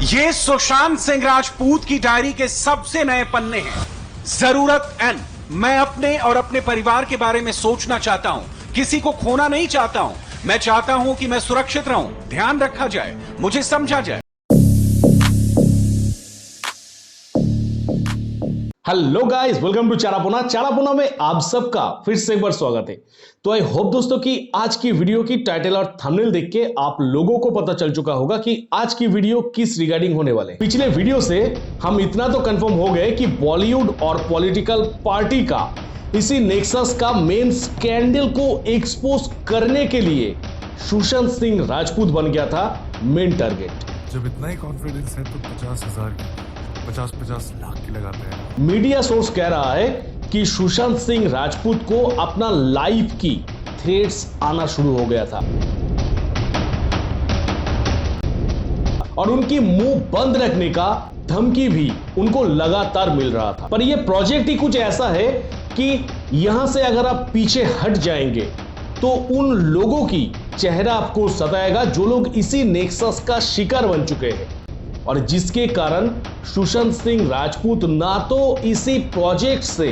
ये सुशांत सिंह राजपूत की डायरी के सबसे नए पन्ने हैं। जरूरत एन। मैं अपने और अपने परिवार के बारे में सोचना चाहता हूं, किसी को खोना नहीं चाहता हूं। मैं चाहता हूं कि मैं सुरक्षित रहूं, ध्यान रखा जाए, मुझे समझा जाए। हेलो गाइस, वेलकम टू चारापोना में आप सबका फिर से एक बार स्वागत है। तो आई होप दोस्तों कि आज की वीडियो की टाइटल और थंबनेल देख के आप लोगों को पता चल चुका होगा कि आज की वीडियो किस रिगार्डिंग होने वाले। पिछले वीडियो से हम इतना तो कंफर्म हो गए कि बॉलीवुड और पॉलिटिकल पार्टी का इसी नेक्सस का मेन स्कैंडल को एक्सपोज करने के लिए सुशांत सिंह राजपूत बन गया था मेन टारगेट। जब इतना ही कॉन्फिडेंस है तो 50,000 की 50 लाख की लगाते हैं। मीडिया सोर्स कह रहा है कि सुशांत सिंह राजपूत को अपना लाइफ की थ्रेट्स आना शुरू हो गया था और उनकी मुंह बंद रखने का धमकी भी उनको लगातार मिल रहा था। पर यह प्रोजेक्ट ही कुछ ऐसा है कि यहां से अगर आप पीछे हट जाएंगे तो उन लोगों की चेहरा आपको सताएगा जो लोग इसी नेक्सस का शिकार बन चुके हैं और जिसके कारण सुशांत सिंह राजपूत ना तो इसी प्रोजेक्ट से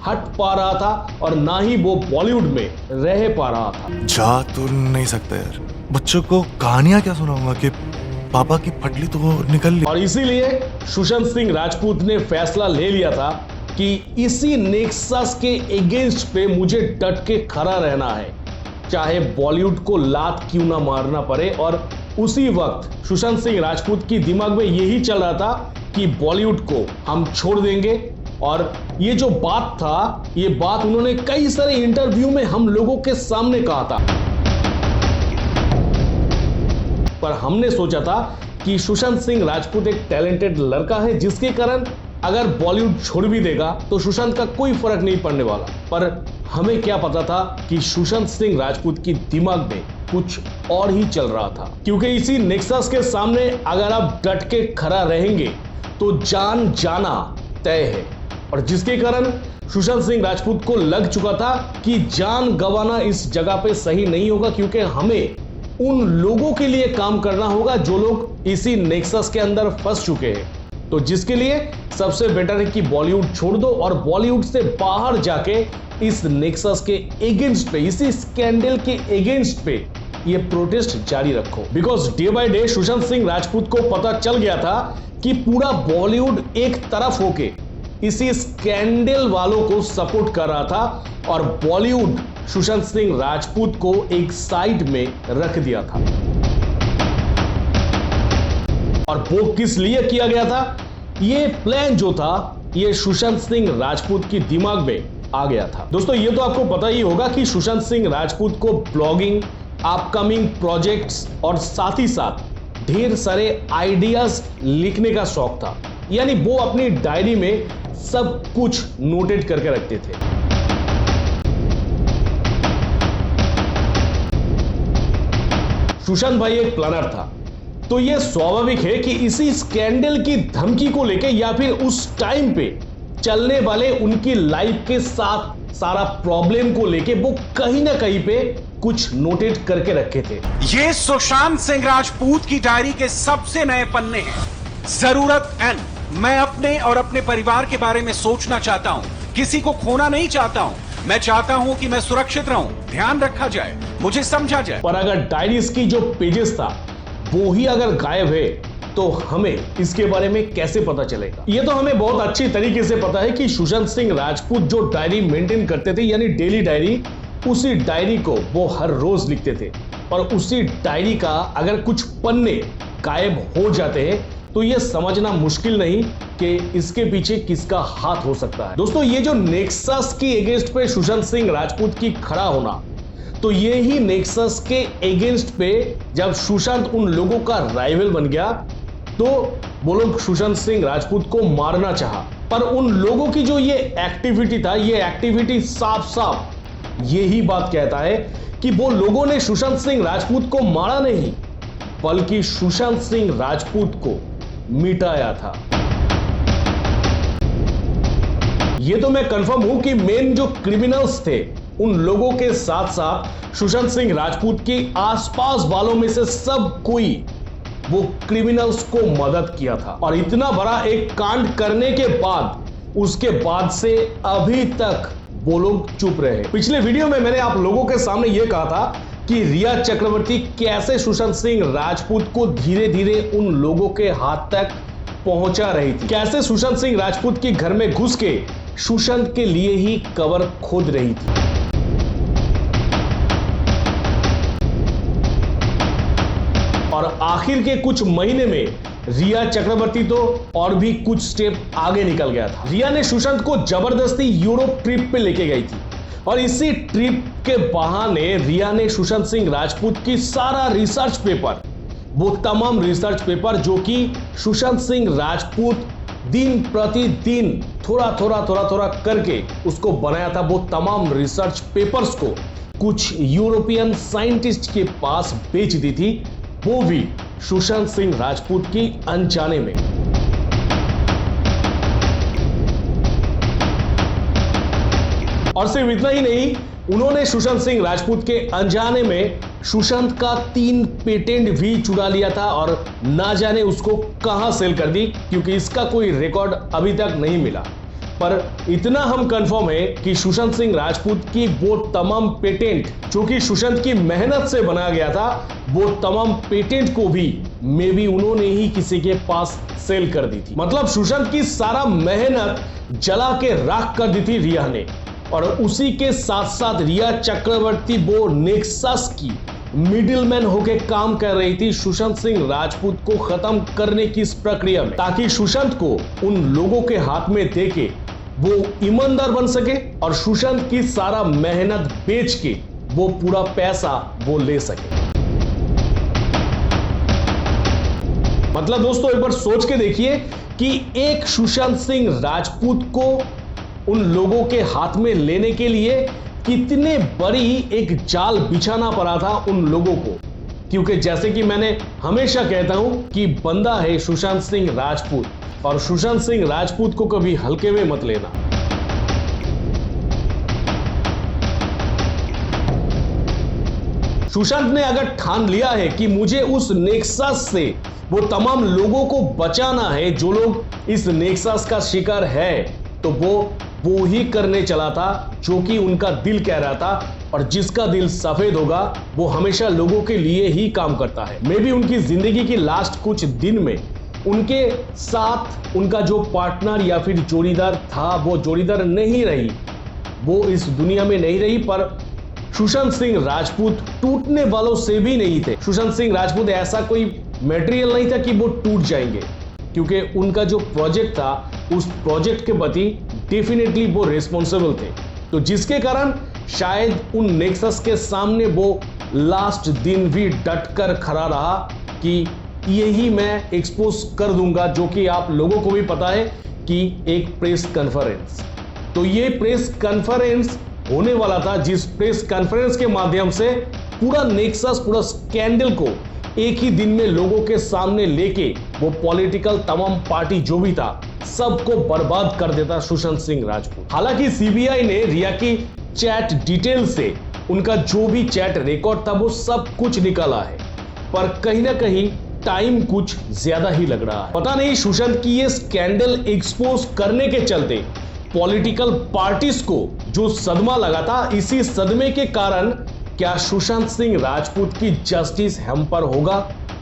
हट पा रहा था और ना ही वो बॉलीवुड में रह पा रहा था। जा तो नहीं सकता यार, बच्चों को कहानियां क्या सुनाऊंगा कि पापा की फटली तो वो निकल ली। और इसीलिए सुशांत सिंह राजपूत ने फैसला ले लिया था कि इसी नेक्सस के अगेंस्ट पे मुझे डट के खड़ा रहना है, चाहे बॉलीवुड को लात क्यों ना मारना पड़े। और उसी वक्त सुशांत सिंह राजपूत की दिमाग में यही चल रहा था कि बॉलीवुड को हम छोड़ देंगे। और ये जो बात था, ये बात उन्होंने कई सारे इंटरव्यू में हम लोगों के सामने कहा था। पर हमने सोचा था कि सुशांत सिंह राजपूत एक टैलेंटेड लड़का है जिसके कारण अगर बॉलीवुड छोड़ भी देगा तो सुशांत का कोई फर्क नहीं पड़ने वाला। पर हमें क्या पता था कि सुशांत सिंह राजपूत की दिमाग में कुछ और ही चल रहा था, क्योंकि इसी नेक्सस के सामने अगर आप डट के खड़ा रहेंगे तो जान जाना तय है। और जिसके कारण सुशांत सिंह राजपूत को लग चुका था कि जान गंवाना इस जगह पे सही नहीं होगा, क्योंकि हमें उन लोगों के लिए काम करना होगा जो लोग इसी नेक्सस के अंदर फंस चुके हैं। तो जिसके लिए सबसे बेटर है कि बॉलीवुड छोड़ दो और बॉलीवुड से बाहर जाके इस नेक्सस के अगेंस्ट पे, इसी स्कैंडल के अगेंस्ट पे ये प्रोटेस्ट जारी रखो। Because day by day Sushant Singh Rajput को पता चल गया था कि पूरा बॉलीवुड एक तरफ होके इसी स्कैंडल वालों को सपोर्ट कर रहा था और बॉलीवुड सुशांत सिंह राजपूत को एक साइड में रख दिया था। और वो किस लिए किया गया था, ये प्लान जो था ये सुशांत सिंह राजपूत की दिमाग में आ गया था। दोस्तों ये तो आपको पता ही होगा कि सुशांत सिंह राजपूत को ब्लॉगिंग, अपकमिंग प्रोजेक्ट्स और साथ ही साथ ढेर सारे आइडियाज लिखने का शौक था। यानी वो अपनी डायरी में सब कुछ नोटेट करके रखते थे। सुशांत भाई एक प्लानर था, तो यह स्वाभाविक है कि इसी स्कैंडल की धमकी को लेके या फिर उस टाइम पे चलने वाले उनकी लाइफ के साथ सारा प्रॉब्लम को लेके वो कहीं ना कहीं पे कुछ नोटेट करके रखे थे। ये सुशांत सिंह राजपूत की डायरी के सबसे नए पन्ने हैं। जरूरत एन। मैं अपने और अपने परिवार के बारे में सोचना चाहता हूं, किसी को खोना नहीं चाहता हूं। मैं चाहता हूं कि मैं सुरक्षित रहूं, ध्यान रखा जाए, मुझे समझा जाए। पर अगर डायरीज की जो पेजेस था वो ही अगर गायब है तो हमें इसके बारे में कैसे पता चलेगा। ये तो हमें बहुत अच्छी तरीके से पता है कि सुशांत सिंह राजपूत जो डायरी मेंटेन करते थे, यानी डेली डायरी, उसी डायरी को वो हर रोज लिखते थे। और उसी डायरी का अगर कुछ पन्ने गायब हो जाते हैं तो यह समझना मुश्किल नहीं कि इसके पीछे किसका हाथ हो सकता है। दोस्तों ये जो नेक्सस की अगेंस्ट पे सुशांत सिंह राजपूत की खड़ा होना, तो ये ही नेक्सस के अगेंस्ट पे जब सुशांत उन लोगों का राइवल बन गया तो वो लोग सुशांत सिंह राजपूत को मारना चाहा। पर उन लोगों की जो ये एक्टिविटी था, ये एक्टिविटी साफ साफ यही बात कहता है कि वो लोगों ने सुशांत सिंह राजपूत को मारा नहीं, बल्कि सुशांत सिंह राजपूत को मिटाया था। ये तो मैं कंफर्म हूं कि मेन जो क्रिमिनल्स थे उन लोगों के साथ साथ सुशांत सिंह राजपूत के आसपास वालों में से सब कोई वो क्रिमिनल्स को मदद किया था। और इतना बड़ा एक कांड करने के बाद उसके बाद से अभी तक वो लोग चुप रहे। पिछले वीडियो में मैंने आप लोगों के सामने यह कहा था कि रिया चक्रवर्ती कैसे सुशांत सिंह राजपूत को धीरे धीरे उन लोगों के हाथ तक पहुंचा रही थी, कैसे सुशांत सिंह राजपूत के घर में घुस के सुशांत के लिए ही कबर खोद रही थी। और आखिर के कुछ महीने में रिया चक्रवर्ती तो और भी कुछ स्टेप आगे निकल गया था। रिया ने सुशांत को जबरदस्ती यूरोप ट्रिप पे लेके गई थी और इसी ट्रिप के बहाने रिया ने सुशांत सिंह राजपूत की सारा रिसर्च पेपर, वो तमाम रिसर्च पेपर जो कि सुशांत सिंह राजपूत दिन प्रतिदिन थोड़ा थोड़ा करके उसको बनाया था, वो तमाम रिसर्च पेपर्स को कुछ यूरोपियन साइंटिस्ट के पास बेच दी थी, वो भी सुशांत सिंह राजपूत की अनजाने में। और सिर्फ इतना ही नहीं, उन्होंने सुशांत सिंह राजपूत के अनजाने में सुशांत का 3 पेटेंट भी चुरा लिया था और ना जाने उसको कहां सेल कर दी, क्योंकि इसका कोई रिकॉर्ड अभी तक नहीं मिला। पर इतना हम कंफर्म है कि सुशांत सिंह राजपूत की वो तमाम पेटेंट जो कि सुशांत की मेहनत से बनाया गया था, वो तमाम पेटेंट को भी मे बी उन्होंने ही किसी के पास सेल कर दी थी। मतलब सुशांत की सारा मेहनत जला के राख कर दी थी रिया ने। और उसी के साथ साथ रिया चक्रवर्ती वो नेक्सस की मिडिलमैन होके काम कर रही थी सुशांत सिंह राजपूत को खत्म करने की इस प्रक्रिया में, ताकि सुशांत को उन लोगों के हाथ में देके वो ईमानदार बन सके और सुशांत की सारा मेहनत बेच के वो पूरा पैसा वो ले सके। मतलब दोस्तों एक बार सोच के देखिए कि एक सुशांत सिंह राजपूत को उन लोगों के हाथ में लेने के लिए कितने बड़ी एक जाल बिछाना पड़ा था उन लोगों को। क्योंकि जैसे कि मैंने हमेशा कहता हूं कि बंदा है सुशांत सिंह राजपूत और सुशांत सिंह राजपूत को कभी हल्के में मत लेना। सुशांत ने अगर ठान लिया है कि मुझे उस नेक्सस से वो तमाम लोगों को बचाना है जो लोग इस नेक्सस का शिकार है, तो वो ही करने चला था जो कि उनका दिल कह रहा था। और जिसका दिल सफेद होगा वो हमेशा लोगों के लिए ही काम करता है। मे भी उनकी जिंदगी की लास्ट कुछ दिन में उनके साथ उनका जो पार्टनर या फिर जोड़ीदार था वो जोड़ीदार नहीं रही, वो इस दुनिया में नहीं रही। पर सुशांत सिंह राजपूत टूटने वालों से भी नहीं थे। सुशांत सिंह राजपूत ऐसा कोई मटेरियल नहीं था कि वो टूट जाएंगे, क्योंकि उनका जो प्रोजेक्ट था उस प्रोजेक्ट के प्रति डेफिनेटली वो रिस्पॉन्सिबल थे। तो जिसके कारण शायद उन नेक्सस के सामने वो लास्ट दिन भी डट कर खड़ा रहा कि यही मैं एक्सपोज कर दूंगा, जो कि आप लोगों को भी पता है कि एक प्रेस कॉन्फ्रेंस। तो ये प्रेस कॉन्फ्रेंस होने वाला था, जिस प्रेस कॉन्फ्रेंस के माध्यम से पूरा नेक्सस, पूरा स्कैंडल को एक ही दिन में लोगों के सामने लेके वो पॉलिटिकल तमाम पार्टी जो भी था सबको बर्बाद कर देता सुशांत सिंह राजपूत। हालांकि सीबीआई ने रिया की चैट डिटेल से उनका जो भी चैट रिकॉर्ड था वो सब कुछ निकाला है, पर कहीं ना कहीं टाइम कुछ ज्यादा ही लग रहा है। पता नहीं सुशांत की ये स्कैंडल एक्सपोज करने के चलते पॉलिटिकल पार्टीज को जो सदमा लगा था, इसी सदमे के कारण क्या सुशांत सिंह राजपूत की जस्टिस हैम्पर होगा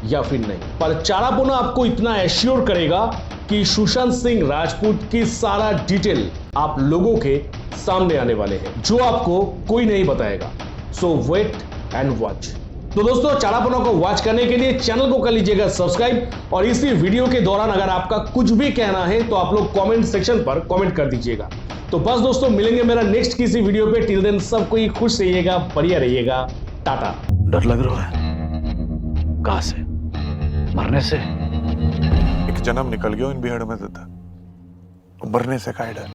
या फिर नहीं। पर चारापोना आपको इतना एश्योर करेगा कि सुशांत सिंह राजपूत की सारा डिटेल आप लोगों के सामने आने वाले हैं, जो आपको कोई नहीं बताएगा। सो वेट एंड वॉच। तो दोस्तों चारापोना को वॉच करने के लिए चैनल को कर लीजिएगा सब्सक्राइब, और इसी वीडियो के दौरान अगर आपका कुछ भी कहना है तो आप लोग कमेंट सेक्शन पर कमेंट कर दीजिएगा। तो बस दोस्तों मिलेंगे मेरा नेक्स्ट किसी वीडियो पे। टिल देन सबको ही खुश रहिएगा, बढ़िया रहिएगा, टाटा। डर लग रहा है? कहां से? मरने से? एक जन्म निकल गया इन बिहाड़ में देता, मरने से का डर।